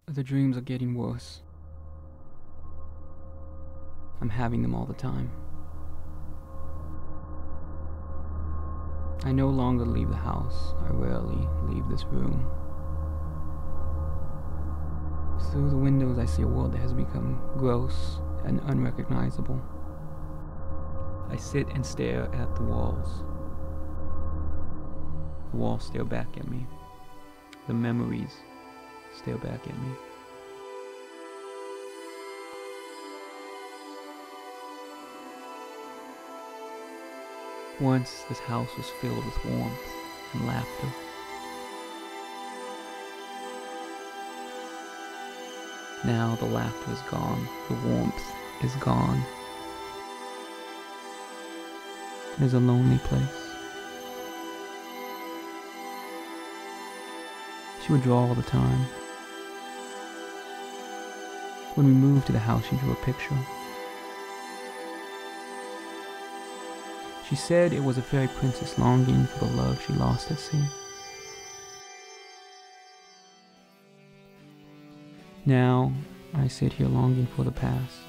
The dreams are getting worse. I'm having them all the time. I no longer leave the house. I rarely leave this room. Through the windows I see a world that has become gross and unrecognizable. I sit and stare at the walls. The walls stare back at me. The memories stare back at me. Once this house was filled with warmth and laughter. Now the laughter is gone, the warmth is gone. It is a lonely place. She would draw all the time. When we moved to the house, she drew a picture. She said it was a fairy princess longing for the love she lost at sea. Now, I sit here longing for the past,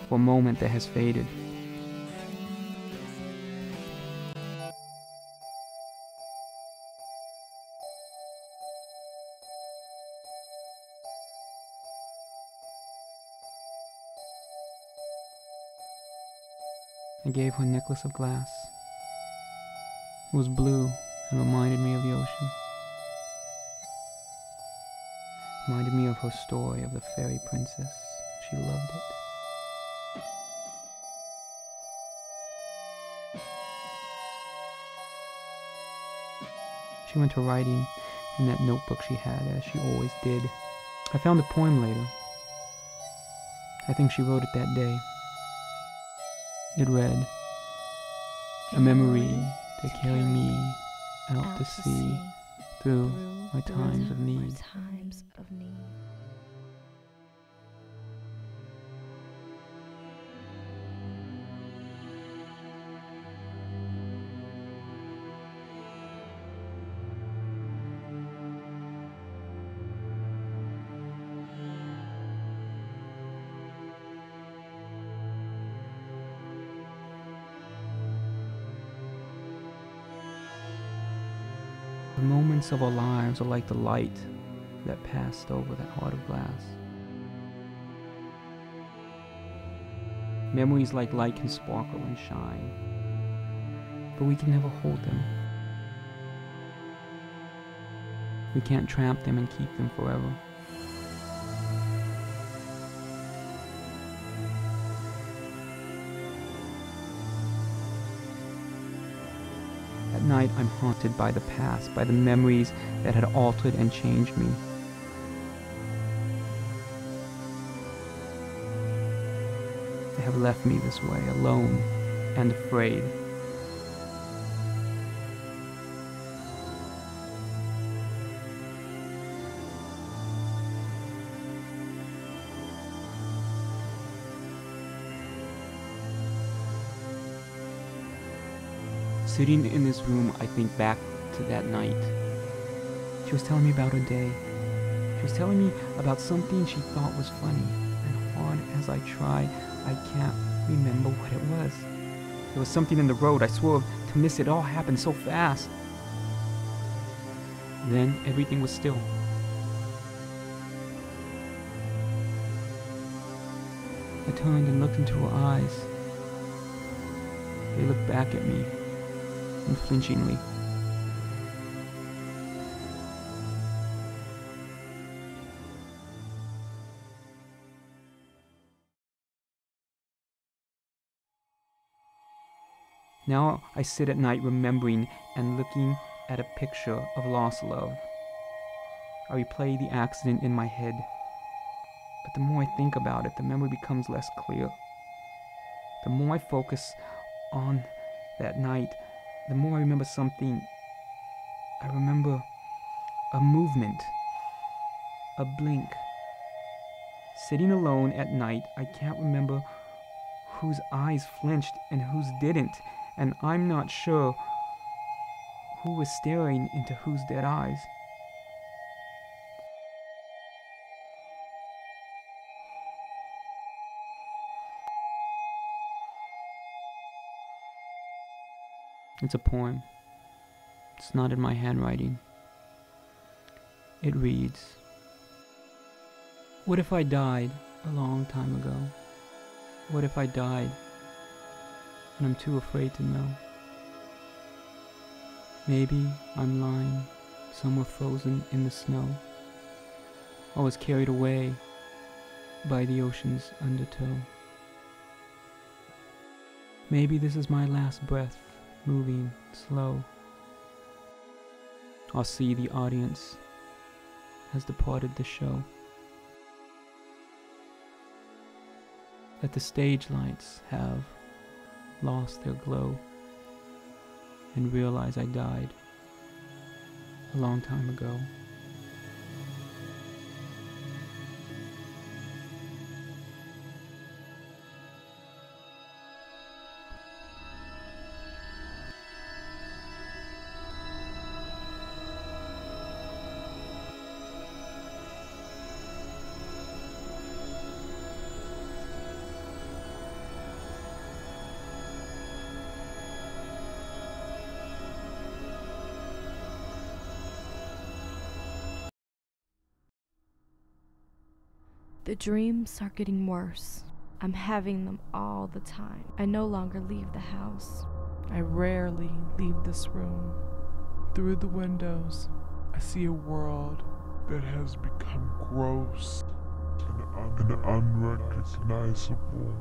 for a moment that has faded. I gave her a necklace of glass. It was blue and reminded me of the ocean. Reminded me of her story of the fairy princess. She loved it. She went to writing in that notebook she had, as she always did. I found a poem later. I think she wrote it that day. It read, "A memory to carry me out to sea through my times of need." The moments of our lives are like the light that passed over that heart of glass. Memories like light can sparkle and shine, but we can never hold them. We can't tramp them and keep them forever. At night, I'm haunted by the past, by the memories that had altered and changed me. They have left me this way, alone and afraid. Sitting in this room, I think back to that night. She was telling me about her day. She was telling me about something she thought was funny, and hard as I try, I can't remember what it was. There was something in the road. I swore to miss it. It all happened so fast. Then everything was still. I turned and looked into her eyes. They looked back at me, unflinchingly. Now I sit at night remembering and looking at a picture of lost love. I replay the accident in my head, but the more I think about it, the memory becomes less clear. The more I focus on that night, the more I remember something. I remember a movement, a blink. Sitting alone at night, I can't remember whose eyes flinched and whose didn't, and I'm not sure who was staring into whose dead eyes. It's a poem. It's not in my handwriting. It reads, what if I died a long time ago? What if I died and I'm too afraid to know? Maybe I'm lying somewhere frozen in the snow. I was carried away by the ocean's undertow. Maybe this is my last breath, moving slow. I'll see the audience has departed the show. That the stage lights have lost their glow, and realize I died a long time ago. The dreams are getting worse. I'm having them all the time. I no longer leave the house. I rarely leave this room. Through the windows, I see a world that has become gross and unrecognizable.